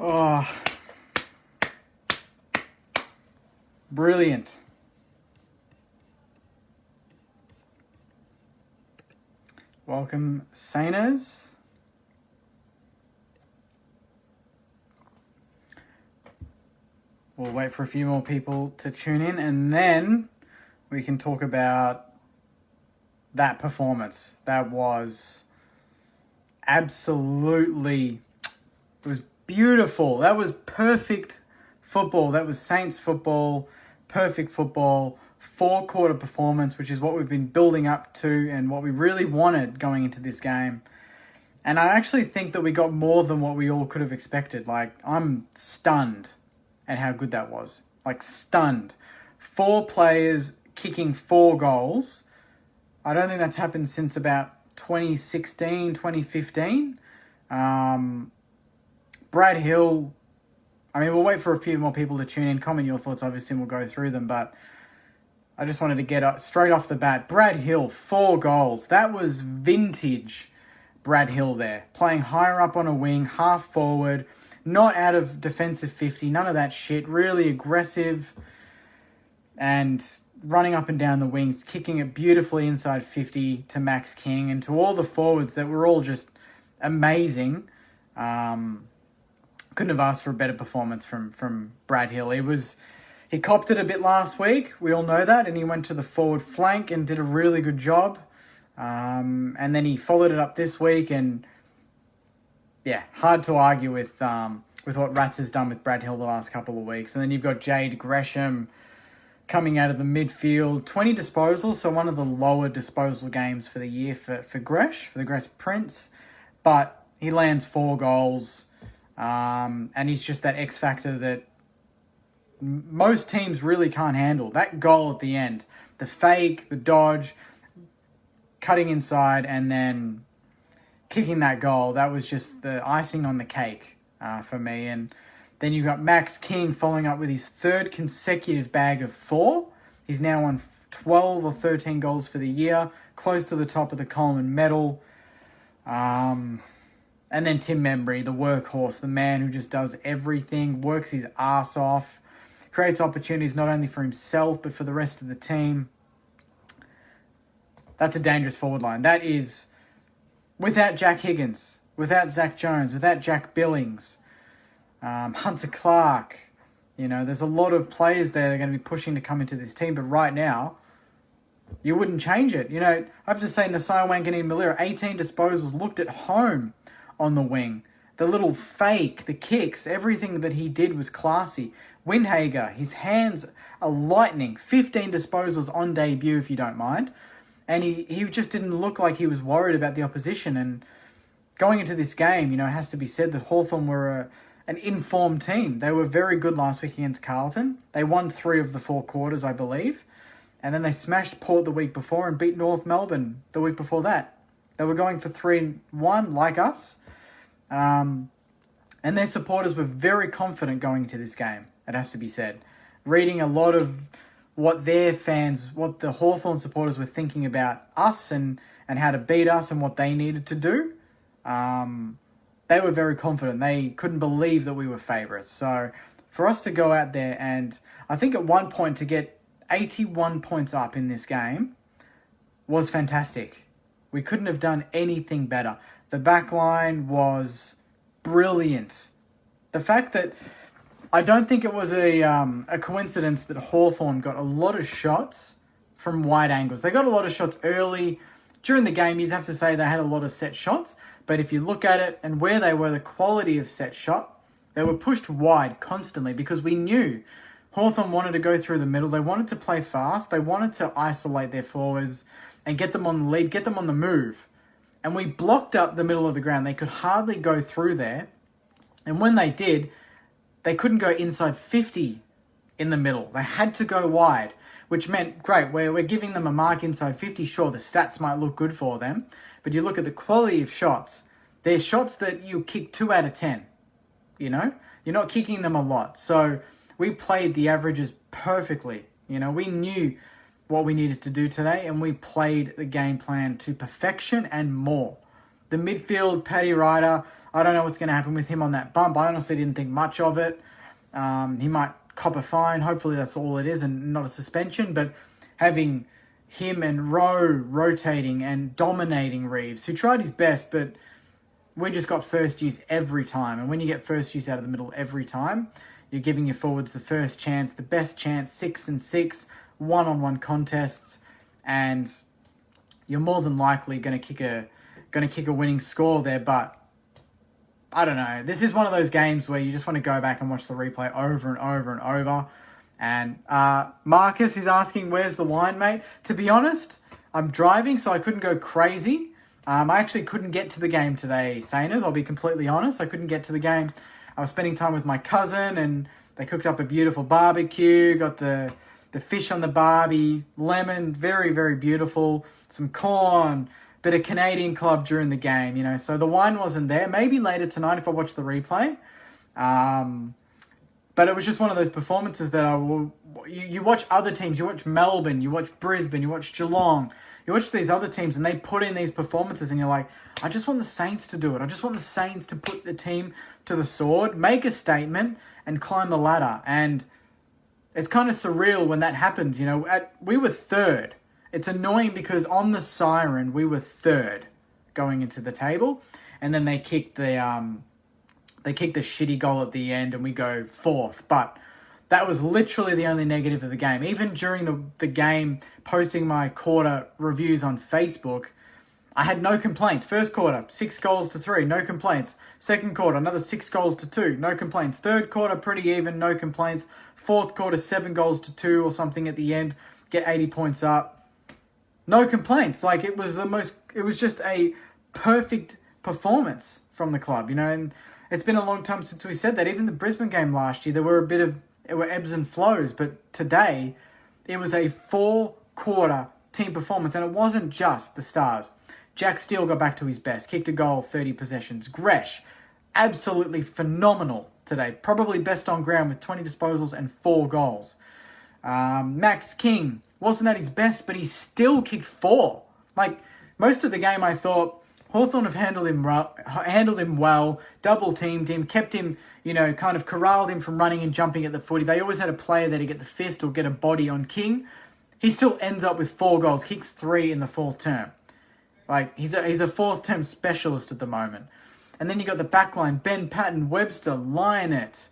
Oh, brilliant. Welcome, Sainers. We'll wait for a few more people to tune in, and then we can talk about that performance. That was absolutely, it was beautiful. That was perfect football. That was Saints football, perfect football, 4-quarter performance, which is what we've been building up to and what we really wanted going into this game. And I actually think that we got more than what we all could have expected. Like, I'm stunned at how good that was. Like, stunned. 4 players kicking 4 goals. I don't think that's happened since about 2016, 2015. Brad Hill, I mean, we'll wait for a few more people to tune in. Comment your thoughts, obviously, and we'll go through them. But I just wanted to get straight off the bat. Brad Hill, 4 goals. That was vintage Brad Hill there. Playing higher up on a wing, half forward, not out of defensive 50, none of that shit. Really aggressive and running up and down the wings, kicking it beautifully inside 50 to Max King and to all the forwards that were all just amazing. Couldn't have asked for a better performance from Brad Hill. He copped it a bit last week, we all know that, and he went to the forward flank and did a really good job. And then he followed it up this week, and yeah, hard to argue with what Rats has done with Brad Hill the last couple of weeks. And then you've got Jade Gresham coming out of the midfield, 20 disposals, so one of the lower disposal games for the year for Gresh, for the Gresh Prince. But he lands 4 goals, and he's just that X factor that most teams really can't handle. That goal at the end, the fake, the dodge, cutting inside, and then kicking that goal, that was just the icing on the cake for me. And then you've got Max King following up with his 3rd consecutive bag of 4. He's now on 12 or 13 goals for the year, close to the top of the Coleman medal. And then Tim Membry, the workhorse, the man who just does everything, works his ass off, creates opportunities not only for himself but for the rest of the team. That's a dangerous forward line. That is, without Jack Higgins, without Zach Jones, without Jack Billings, Hunter Clark, there's a lot of players there that are going to be pushing to come into this team. But right now, you wouldn't change it. I have to say, Nasai Wanganeen-Malira, 18 disposals, looked at home on the wing. The little fake, the kicks, everything that he did was classy. Windhager, his hands are lightning. 15 disposals on debut, if you don't mind. And he just didn't look like he was worried about the opposition. And going into this game, it has to be said that Hawthorn were an informed team. They were very good last week against Carlton. They won 3 of the 4 quarters, I believe. And then they smashed Port the week before and beat North Melbourne the week before that. They were going for 3-1 like us. And their supporters were very confident going into this game, it has to be said. Reading a lot of what their fans, what the Hawthorn supporters were thinking about us and how to beat us and what they needed to do. They were very confident. They couldn't believe that we were favourites. So for us to go out there and I think at one point to get 81 points up in this game was fantastic. We couldn't have done anything better. The back line was brilliant. The fact that I don't think it was a coincidence that Hawthorn got a lot of shots from wide angles. They got a lot of shots early. During the game, you'd have to say they had a lot of set shots. But if you look at it and where they were, the quality of set shot, they were pushed wide constantly because we knew Hawthorn wanted to go through the middle. They wanted to play fast. They wanted to isolate their forwards and get them on the lead, get them on the move. And we blocked up the middle of the ground. They could hardly go through there. And when they did, they couldn't go inside 50 in the middle. They had to go wide, which meant, great, we're giving them a mark inside 50. Sure, the stats might look good for them. But you look at the quality of shots. They're shots that you kick 2 out of 10. You're not kicking them a lot. So we played the averages perfectly. We knew what we needed to do today, and we played the game plan to perfection and more. The midfield, Paddy Ryder, I don't know what's going to happen with him on that bump. I honestly didn't think much of it. He might cop a fine. Hopefully that's all it is and not a suspension. But having him and Rowe rotating and dominating Reeves, who tried his best, but we just got first use every time. And when you get first use out of the middle every time, you're giving your forwards the first chance, the best chance, 6-6, one-on-one contests, and you're more than likely going to kick a winning score there. But I don't know. This is one of those games where you just want to go back and watch the replay over and over and over. And Marcus is asking, where's the wine, mate? To be honest, I'm driving, so I couldn't go crazy. I actually couldn't get to the game today, Saners. I'll be completely honest. I couldn't get to the game. I was spending time with my cousin, and they cooked up a beautiful barbecue. Got the fish on the barbie, lemon, very, very beautiful. Some corn, bit of Canadian Club during the game, you know. So the wine wasn't there. Maybe later tonight if I watch the replay. But it was just one of those performances that you watch other teams. You watch Melbourne, you watch Brisbane, you watch Geelong. You watch these other teams and they put in these performances and you're like, I just want the Saints to do it. I just want the Saints to put the team to the sword, make a statement and climb the ladder. And it's kind of surreal when that happens. You know, we were third. It's annoying because on the siren, we were third going into the table. And then they kicked the shitty goal at the end and we go fourth. But that was literally the only negative of the game. Even during the game, posting my quarter reviews on Facebook, I had no complaints. First quarter, 6 goals to 3, no complaints. Second quarter, another 6 goals to 2, no complaints. Third quarter, pretty even, no complaints. Fourth quarter, 7 goals to 2 or something at the end, get 80 points up. No complaints. Like, it was just a perfect performance from the club, you know, and it's been a long time since we said that. Even the Brisbane game last year, there were ebbs and flows, but today it was a 4-quarter team performance, and it wasn't just the stars. Jack Steele got back to his best, kicked a goal, 30 possessions. Gresh, absolutely phenomenal today. Probably best on ground with 20 disposals and 4 goals. Max King wasn't at his best, but he still kicked 4. Like, most of the game I thought Hawthorn have handled him well, double-teamed him, kept him, you know, kind of corralled him from running and jumping at the footy. They always had a player there to get the fist or get a body on King. He still ends up with 4 goals, kicks 3 in the 4th term. Like, he's a 4th term specialist at the moment. And then you got the backline, Ben Patton, Webster, Lynett,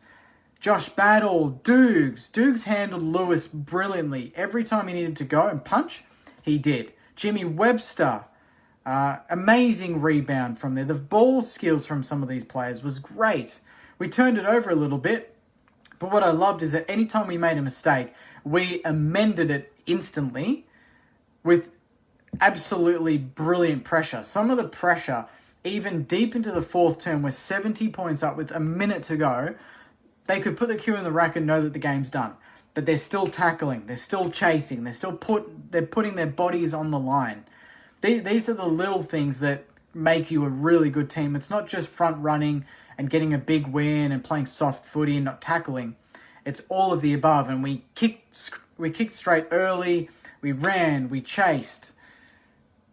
Josh Battle, Dukes. Dukes handled Lewis brilliantly. Every time he needed to go and punch, he did. Jimmy Webster, amazing rebound from there. The ball skills from some of these players was great. We turned it over a little bit, but what I loved is that anytime we made a mistake, we amended it instantly with absolutely brilliant pressure. Some of the pressure, even deep into the 4th term, we're 70 points up with a minute to go. They could put the cue in the rack and know that the game's done. But they're still tackling, they're still chasing, they're putting their bodies on the line. These are the little things that make you a really good team. It's not just front running and getting a big win and playing soft footy and not tackling. It's all of the above. And we kicked straight early. We ran. We chased.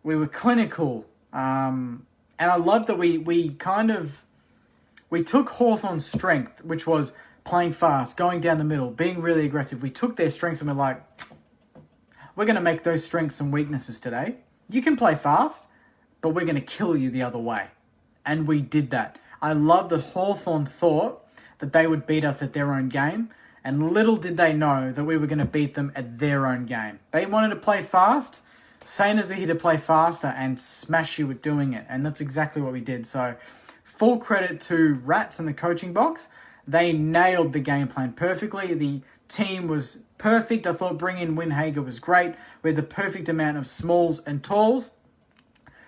We were clinical. And I love that we took Hawthorn's strength, which was playing fast, going down the middle, being really aggressive. We took their strengths and we're like, we're going to make those strengths and weaknesses today. You can play fast, but we're going to kill you the other way. And we did that. I love that Hawthorn thought that they would beat us at their own game, and little did they know that we were going to beat them at their own game. They wanted to play fast. Sainers are here to play faster and smash you at doing it, and that's exactly what we did. So full credit to Rats in the coaching box. They nailed the game plan perfectly. The team was perfect. I thought bringing in Winhager was great. We had the perfect amount of smalls and talls,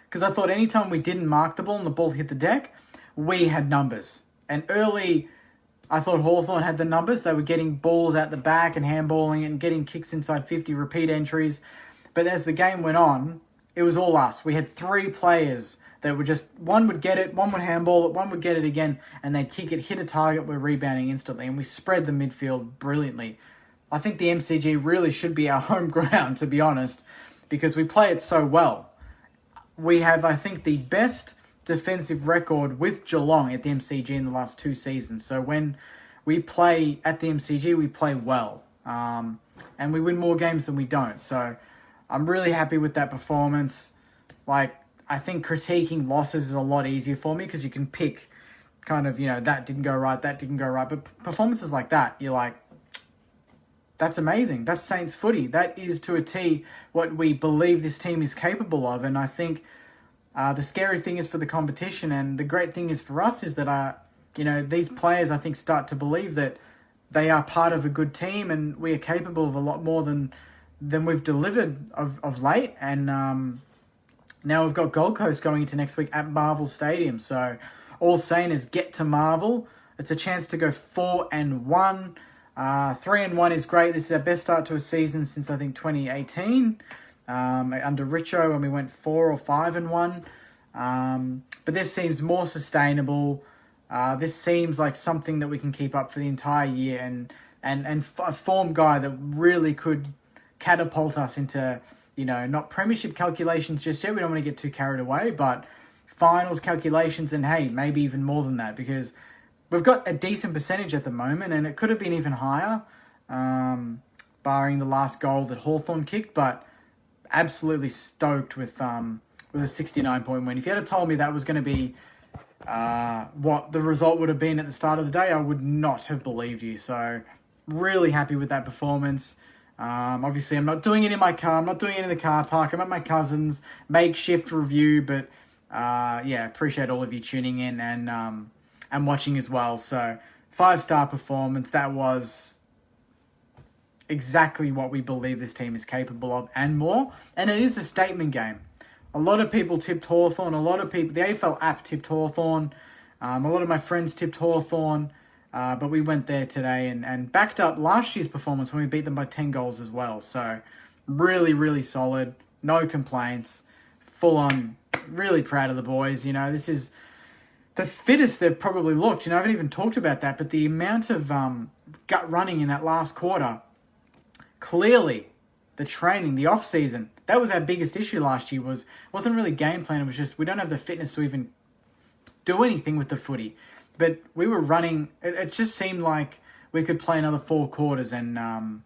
because I thought anytime we didn't mark the ball and the ball hit the deck, we had numbers. And early, I thought Hawthorn had the numbers. They were getting balls out the back and handballing and getting kicks inside 50, repeat entries. But as the game went on, it was all us. We had 3 players that were just, one would get it, one would handball it, one would get it again, and they'd kick it, hit a target, we're rebounding instantly, and we spread the midfield brilliantly. I think the MCG really should be our home ground, to be honest, because we play it so well. We have, I think, the best defensive record with Geelong at the MCG in the last 2 seasons. So when we play at the MCG, we play well. And we win more games than we don't. So I'm really happy with that performance. Like, I think critiquing losses is a lot easier for me because you can pick kind of, that didn't go right, that didn't go right. But performances like that, you're like, that's amazing. That's Saints footy. That is to a T what we believe this team is capable of. And I think the scary thing is for the competition, and the great thing is for us is that, these players, I think, start to believe that they are part of a good team and we are capable of a lot more than we've delivered of late. And now we've got Gold Coast going into next week at Marvel Stadium. So all saying is get to Marvel. It's a chance to go 4-1. 3-1 is great. This is our best start to a season since I think 2018 under Richo when we went 4 or 5-1. But this seems more sustainable. This seems like something that we can keep up for the entire year, and a form guy that really could catapult us into, not premiership calculations just yet. We don't want to get too carried away, but finals calculations, and hey, maybe even more than that, because we've got a decent percentage at the moment, and it could have been even higher, barring the last goal that Hawthorn kicked, but absolutely stoked with a 69-point win. If you had told me that was going to be what the result would have been at the start of the day, I would not have believed you. So really happy with that performance. Obviously, I'm not doing it in my car. I'm not doing it in the car park. I'm at my cousin's makeshift review, but appreciate all of you tuning in and watching as well. So 5-star performance. That was exactly what we believe this team is capable of and more. And it is a statement game. A lot of people tipped Hawthorn. The AFL app tipped Hawthorn. A lot of my friends tipped Hawthorn. But we went there today and backed up last year's performance when we beat them by 10 goals as well. So really, really solid. No complaints. Full on. Really proud of the boys. This is the fittest they've probably looked. I haven't even talked about that, but the amount of gut running in that last quarter, clearly the training, the off-season, that was our biggest issue last year. Wasn't really game plan. It was just we don't have the fitness to even do anything with the footy. But we were running. It just seemed like we could play another 4 quarters and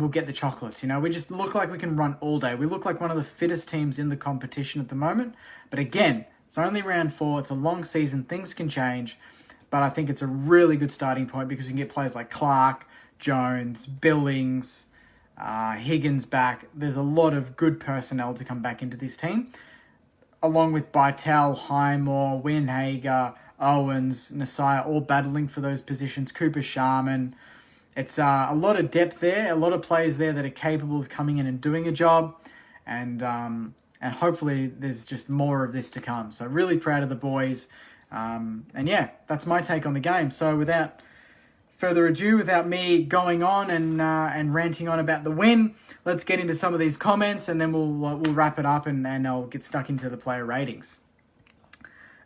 we'll get the chocolates. We just look like we can run all day. We look like one of the fittest teams in the competition at the moment. But again, it's only round 4. It's a long season. Things can change. But I think it's a really good starting point because you can get players like Clark, Jones, Billings, Higgins back. There's a lot of good personnel to come back into this team, along with Bytel, Highmore, Winhager, Owens, Nasai, all battling for those positions. Cooper Sharman. It's a lot of depth there, a lot of players there that are capable of coming in and doing a job, and hopefully there's just more of this to come. So really proud of the boys, that's my take on the game. So without further ado, without me going on and ranting on about the win, let's get into some of these comments, and then we'll wrap it up, and I'll get stuck into the player ratings.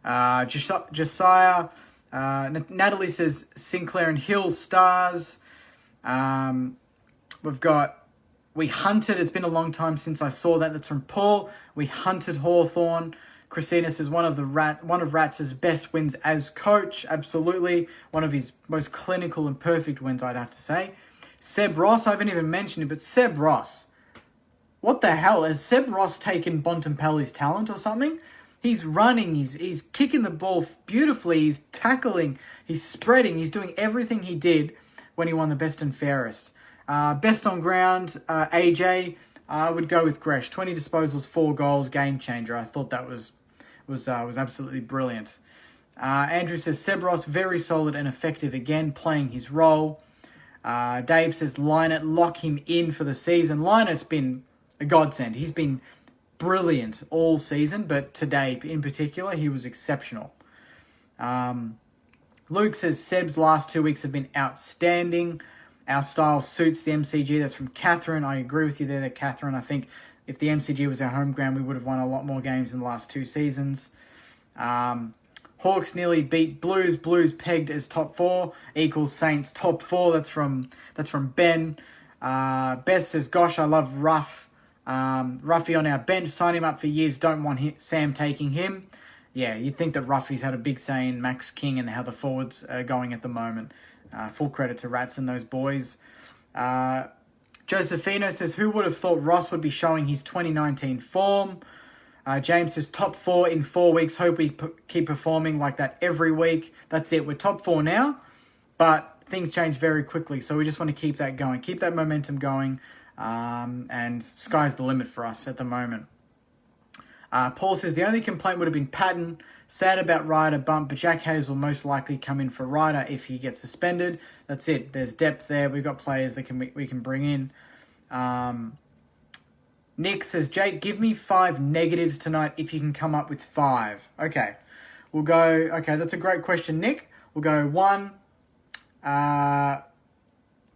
Josiah, Natalie says Sinclair and Hill stars. We've got we hunted. It's been a long time since I saw that. That's from Paul. We hunted Hawthorn. Christina says one of Ratz's best wins as coach. Absolutely. One of his most clinical and perfect wins, I'd have to say. Seb Ross, I haven't even mentioned it, but Seb Ross. What the hell? Has Seb Ross taken Bontempelli's talent or something? He's running, he's kicking the ball beautifully, he's tackling, he's spreading, he's doing everything he did when he won the best and fairest. Best on ground, AJ, I would go with Gresh. 20 disposals, 4 goals, game changer. I thought that was absolutely brilliant. Andrew says, Seb Ross, very solid and effective again, playing his role. Dave says, Lynott, lock him in for the season. Lynott's been a godsend. He's been brilliant all season, but today in particular, he was exceptional. Luke says, Seb's last 2 weeks have been outstanding. Our style suits the MCG. That's from Catherine. I agree with you there, Catherine. I think if the MCG was our home ground, we would have won a lot more games in the last 2 seasons. Hawks nearly beat Blues. Blues pegged as top 4 equals Saints top 4. That's from Ben. Beth says, gosh, I love rough Ruffy on our bench, sign him up for years, don't want Sam taking him. Yeah, you'd think that Ruffy's had a big say in Max King and how the forwards are going at the moment. Full credit to Rats and those boys. Josephino says, who would have thought Ross would be showing his 2019 form? James says, top 4 in 4 weeks. Hope we keep performing like that every week. That's it. We're top 4 now, but things change very quickly. So we just want to keep that going. Keep that momentum going. And sky's the limit for us at the moment. Paul says, the only complaint would have been Patton. Sad about Ryder bump, but Jack Hayes will most likely come in for Ryder if he gets suspended. That's it. There's depth there. We've got players that we can bring in. Nick says, Jake, give me 5 negatives tonight if you can come up with 5. Okay. We'll go... Okay, that's a great question, Nick. We'll go 1.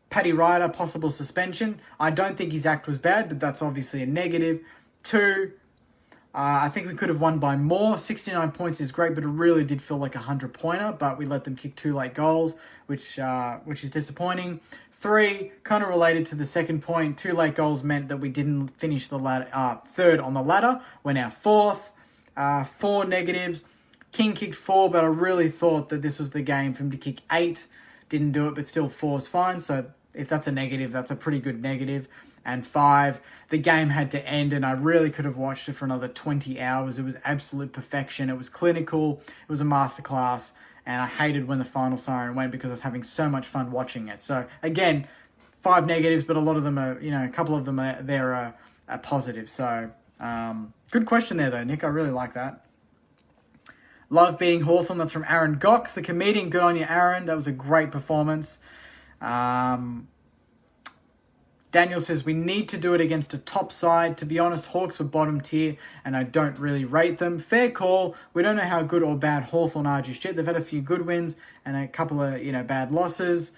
Paddy Ryder, possible suspension. I don't think his act was bad, but that's obviously a negative. 2... I think we could have won by more. 69 points is great, but it really did feel like a 100-pointer, but we let them kick 2 late goals, which is disappointing. 3, kind of related to the second point, 2 late goals meant that we didn't finish the ladder, 3rd on the ladder. We're now 4th. 4 negatives. King kicked 4, but I really thought that this was the game for him to kick 8. Didn't do it, but still 4 is fine. So if that's a negative, that's a pretty good negative. And 5, the game had to end, and I really could have watched it for another 20 hours. It was absolute perfection. It was clinical. It was a masterclass, and I hated when the final siren went because I was having so much fun watching it. So, again, 5 negatives, but a lot of them are, a couple of them are positive. So, good question there, though, Nick. I really like that. Love beating Hawthorn. That's from Aaron Gox, the comedian. Good on you, Aaron. That was a great performance. Daniel says, we need to do it against a top side. To be honest, Hawks were bottom tier, and I don't really rate them. Fair call. We don't know how good or bad Hawthorn are just yet. They've had a few good wins and a couple of, bad losses.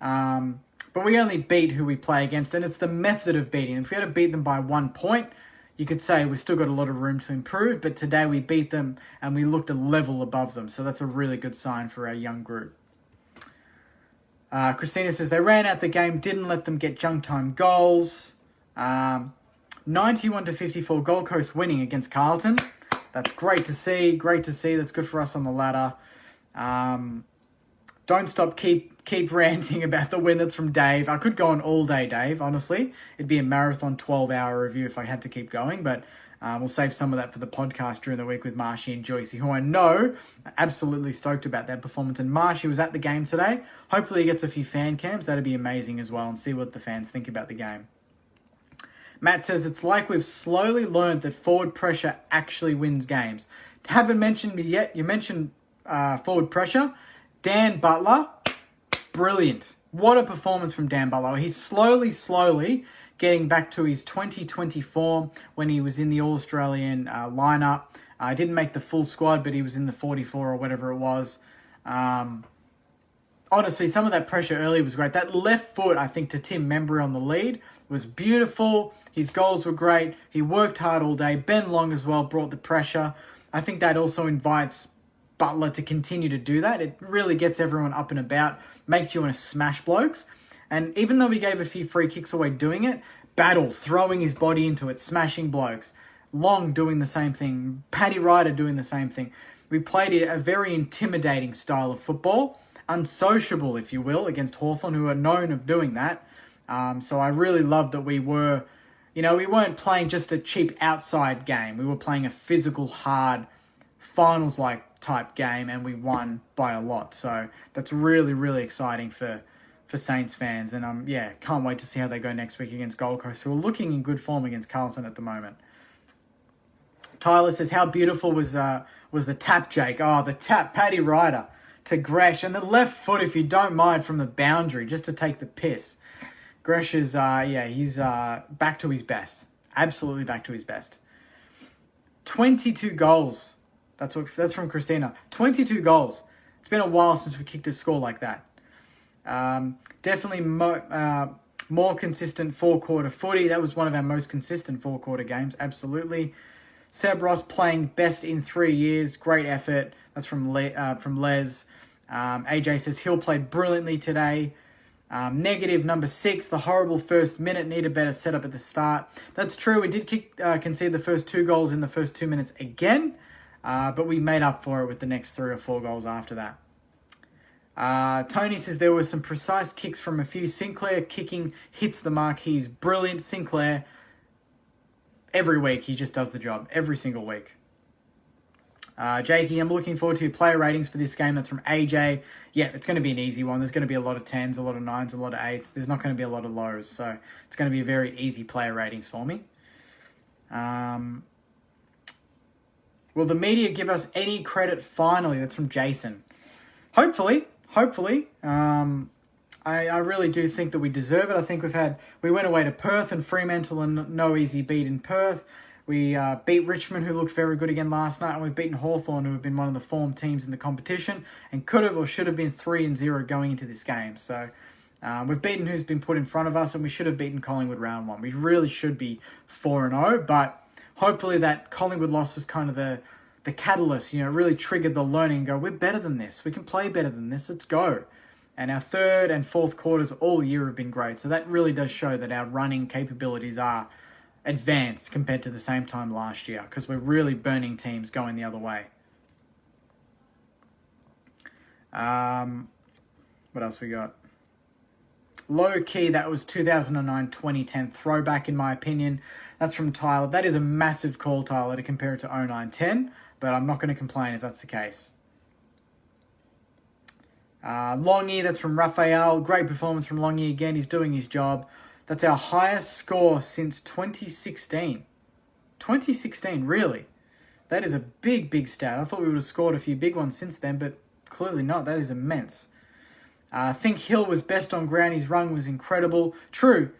But we only beat who we play against, and it's the method of beating. If we had to beat them by 1 point, you could say we've still got a lot of room to improve, but today we beat them and we looked a level above them. So that's a really good sign for our young group. Christina says, they ran out the game, didn't let them get junk time goals. 91-54 Gold Coast winning against Carlton. That's great to see. Great to see. That's good for us on the ladder. Don't stop. Keep ranting about the win. That's from Dave. I could go on all day, Dave, honestly. It'd be a marathon 12-hour review if I had to keep going, but we'll save some of that for the podcast during the week with Marshy and Joycey, who I know are absolutely stoked about that performance. And Marshy was at the game today. Hopefully he gets a few fan cams. That'd be amazing as well, and see what the fans think about the game. Matt says, it's like we've slowly learned that forward pressure actually wins games. Haven't mentioned me yet. You mentioned forward pressure. Dan Butler, brilliant. What a performance from Dan Butler. He's slowly getting back to his 2020 form when he was in the All-Australian lineup. Didn't make the full squad, but he was in the 44 or whatever it was. Honestly, some of that pressure early was great. That left foot, I think, to Tim Membry on the lead was beautiful. His goals were great. He worked hard all day. Ben Long as well brought the pressure. I think that also invites Butler to continue to do that. It really gets everyone up and about, makes you want to smash blokes. And even though we gave a few free kicks away doing it, Battle throwing his body into it, smashing blokes. Long doing the same thing. Paddy Ryder doing the same thing. We played a very intimidating style of football. Unsociable, if you will, against Hawthorn, who are known of doing that. So I really loved that we were, we weren't playing just a cheap outside game. We were playing a physical, hard, finals-like type game, and we won by a lot. So that's really, really exciting for Saints fans. And can't wait to see how they go next week against Gold Coast, who are looking in good form against Carlton at the moment. Tyler says, how beautiful was the tap, Jake? Oh, the tap, Paddy Ryder to Gresh, and the left foot, if you don't mind, from the boundary, just to take the piss. Gresh is, he's back to his best. Absolutely back to his best. 22 goals. That's from Christina. 22 goals. It's been a while since we kicked a score like that. Definitely more consistent four-quarter footy. That was one of our most consistent four-quarter games. Absolutely. Seb Ross playing best in 3 years. Great effort. That's from Les. AJ says, Hill played brilliantly today. Negative number 6, the horrible first minute, need a better setup at the start. That's true, we did concede the first 2 goals in the first 2 minutes again, but we made up for it with the next 3 or 4 goals after that. Tony says there were some precise kicks from a few. Sinclair kicking hits the mark. He's brilliant. Sinclair, every week, he just does the job. Every single week. Jakey, I'm looking forward to your player ratings for this game. That's from AJ. Yeah, it's going to be an easy one. There's going to be a lot of 10s, a lot of 9s, a lot of 8s. There's not going to be a lot of lows. So it's going to be a very easy player ratings for me. Will the media give us any credit finally? That's from Jason. Hopefully. I really do think that we deserve it. I think we went away to Perth and Fremantle and no easy beat in Perth. We beat Richmond, who looked very good again last night, and we've beaten Hawthorn, who have been one of the form teams in the competition, and could have or should have been 3-0 going into this game. So we've beaten who's been put in front of us, and we should have beaten Collingwood round 1. We really should be 4-0, but hopefully that Collingwood loss was kind of the catalyst, really triggered the learning and go, we're better than this. We can play better than this. Let's go. And our third and fourth quarters all year have been great. So that really does show that our running capabilities are advanced compared to the same time last year, because we're really burning teams going the other way. What else we got? Low key, that was 2009-2010 throwback in my opinion. That's from Tyler. That is a massive call, Tyler, to compare it to 09-10, but I'm not going to complain if that's the case. Longy, that's from Raphael. Great performance from Longy again. He's doing his job. That's our highest score since 2016. 2016, really? That is a big, big stat. I thought we would have scored a few big ones since then, but clearly not. That is immense. I think Hill was best on ground. His run was incredible. True.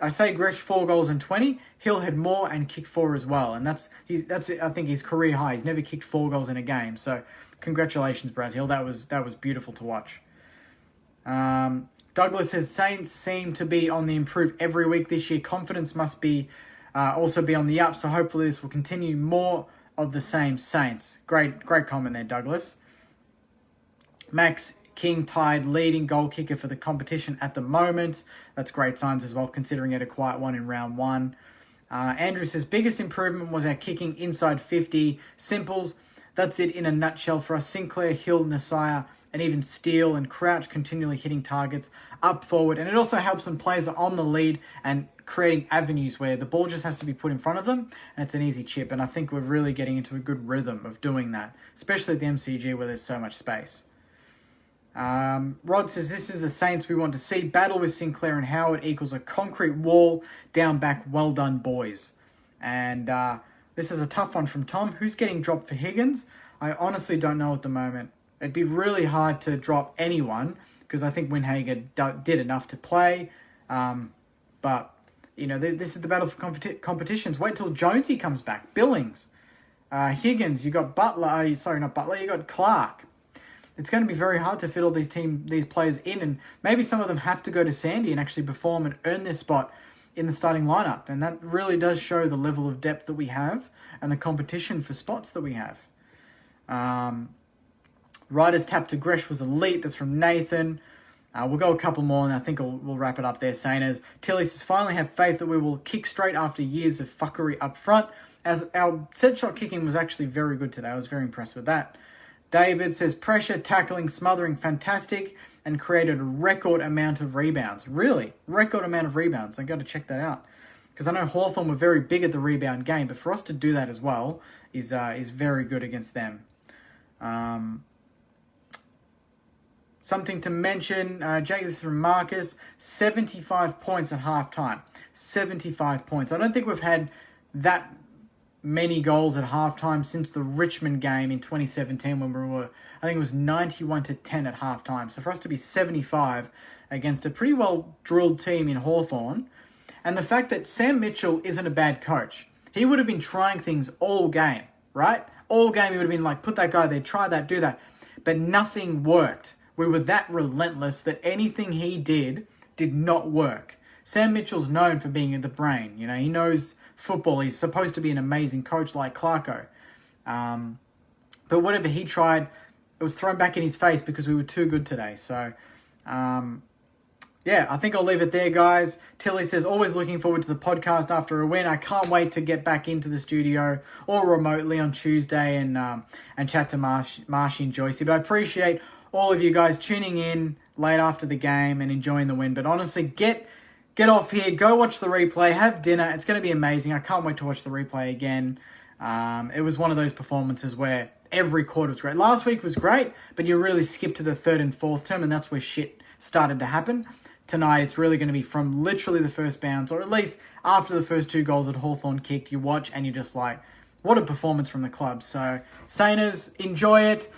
I say Gresh 4 goals and 20. Hill had more and kicked 4 as well. And that's I think his career high. He's never kicked 4 goals in a game. So congratulations, Brad Hill. That was beautiful to watch. Douglas says Saints seem to be on the improve every week this year. Confidence must be also be on the up. So hopefully this will continue. More of the same Saints. Great comment there, Douglas. Max King tied leading goal kicker for the competition at the moment. That's great signs as well, considering it a quiet one in round 1. Andrew says biggest improvement was our kicking inside 50 simples. That's it in a nutshell for us. Sinclair, Hill, Nasiah, and even Steele and Crouch continually hitting targets up forward. And it also helps when players are on the lead and creating avenues where the ball just has to be put in front of them and it's an easy chip. And I think we're really getting into a good rhythm of doing that, especially at the MCG where there's so much space. Rod says this is the Saints we want to see. Battle with Sinclair and Howard equals a concrete wall down back. Well done, boys. And this is a tough one from Tom. Who's getting dropped for Higgins? I honestly don't know at the moment. It'd be really hard to drop anyone because I think Winhager did enough to play. But, this is the battle for competitions. Wait till Jonesy comes back. Billings. Higgins, you got Butler. Not Butler. You got Clark. It's going to be very hard to fit all these players in. And maybe some of them have to go to Sandy and actually perform and earn their spot in the starting lineup. And that really does show the level of depth that we have and the competition for spots that we have. Ryder's tap to Gresh was elite. That's from Nathan. We'll go a couple more, and I think we'll wrap it up there. Sainers. Tilly says, finally have faith that we will kick straight after years of fuckery up front. As our set shot kicking was actually very good today. I was very impressed with that. David says, pressure, tackling, smothering, fantastic, and created a record amount of rebounds. Really? Record amount of rebounds. I got to check that out. Because I know Hawthorn were very big at the rebound game, but for us to do that as well is very good against them. Something to mention, Jake, this is from Marcus, 75 points at halftime. 75 points. I don't think we've had that many goals at halftime since the Richmond game in 2017 when we were, I think it was 91-10 at halftime. So for us to be 75 against a pretty well-drilled team in Hawthorn, and the fact that Sam Mitchell isn't a bad coach. He would have been trying things all game, right? All game he would have been like, put that guy there, try that, do that. But nothing worked. We were that relentless that anything he did not work. Sam Mitchell's known for being the brain. He knows football. He's supposed to be an amazing coach like Clarko. But whatever he tried, it was thrown back in his face because we were too good today. So yeah, I think I'll leave it there, guys. Tilly says, always looking forward to the podcast after a win. I can't wait to get back into the studio or remotely on Tuesday and chat to Marshy and Joycey. But I appreciate all of you guys tuning in late after the game and enjoying the win. But honestly, get off here, go watch the replay, have dinner. It's going to be amazing. I can't wait to watch the replay again. It was one of those performances where every quarter was great. Last week was great, but you really skipped to the third and fourth term, and that's where shit started to happen. Tonight, it's really going to be from literally the first bounce, or at least after the first 2 goals that Hawthorn kicked, you watch and you're just like, what a performance from the club. So, Sainers, enjoy it.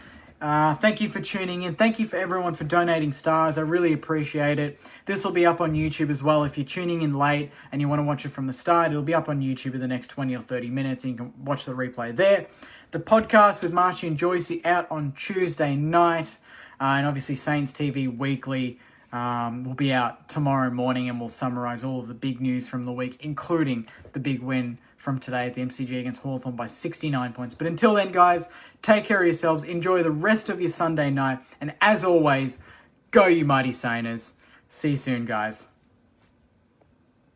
Thank you for tuning in. Thank you for everyone for donating stars. I really appreciate it. This will be up on YouTube as well. If you're tuning in late and you want to watch it from the start, it'll be up on YouTube in the next 20 or 30 minutes, and you can watch the replay there. The podcast with Marshy and Joycey out on Tuesday night, and obviously Saints TV Weekly will be out tomorrow morning, and we'll summarise all of the big news from the week, including the big win from today at the MCG against Hawthorn by 69 points. But until then, guys, take care of yourselves, enjoy the rest of your Sunday night, and as always, go you mighty Sainers. See you soon, guys.